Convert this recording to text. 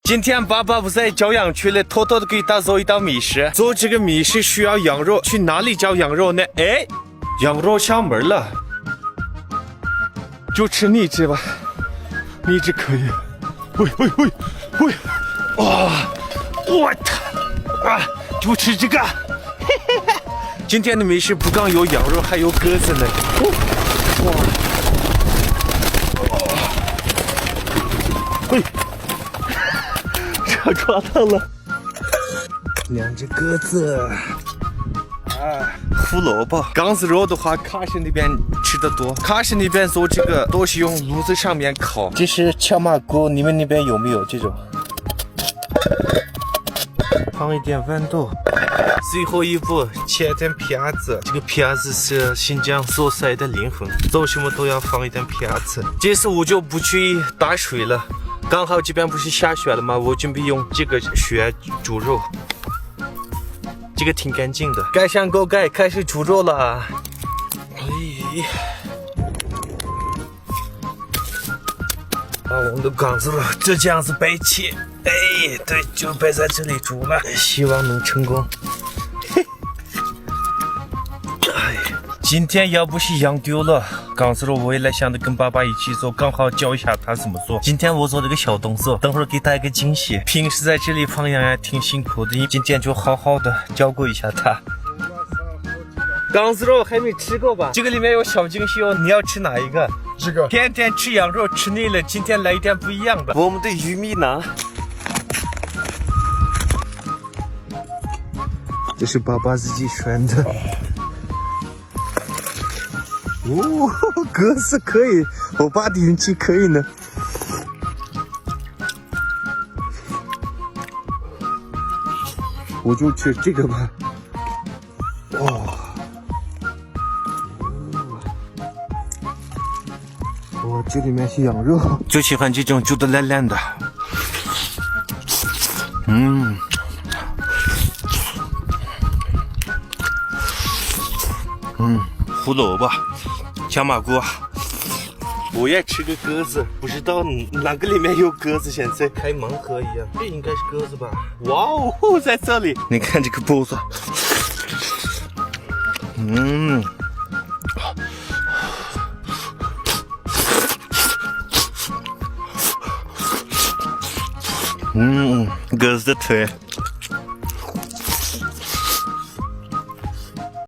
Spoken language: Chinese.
今天爸爸不在教养区了，偷偷的给他做一道米食。做这个米食需要羊肉，去哪里找羊肉呢？哎，羊肉上门了，就吃荔枝吧，荔枝可以。喂，哇，我操啊！就吃这个。今天的美食不光有羊肉，还有鸽子呢。哇！嘿，抓到了两只鸽子。胡萝卜。刚子肉的话，喀什那边吃的多。喀什那边做这个都是用炉子上面烤。这是荞麦菇，你们那边有没有这种？放一点豌豆。最后一步，切点片子。这个片子是新疆做菜的灵魂，做什么都要放一点片子。这次我就不去打水了，刚好这边不是下雪了吗？我准备用这个雪煮肉，这个挺干净的。盖上锅盖，开始煮肉了。把我们的缸子就这样子摆起，哎，对，就摆在这里煮了，希望能成功。今天要不是羊丢了，刚子肉我也来想着跟爸爸一起做，刚好教一下他怎么做。今天我做了个小动作，等会儿给他一个惊喜。平时在这里放羊也挺辛苦的，今天就好好的教过一下他。刚子肉还没吃过吧？这个里面有小惊喜哦，你要吃哪一个？这个。天天吃羊肉吃腻了，今天来一点不一样的。我们的玉米呢？这是爸爸自己选的。哦，鸽子可以，我爸的运气可以呢。我就吃这个吧。哇，这里面是羊肉，就喜欢这种煮的烂烂的。胡萝卜。小马菇，我也吃个鸽子，不知道哪个里面有鸽子，现在开盲盒一样，这应该是鸽子吧？哇哦，在这里，你看这个脖子，鸽子的腿，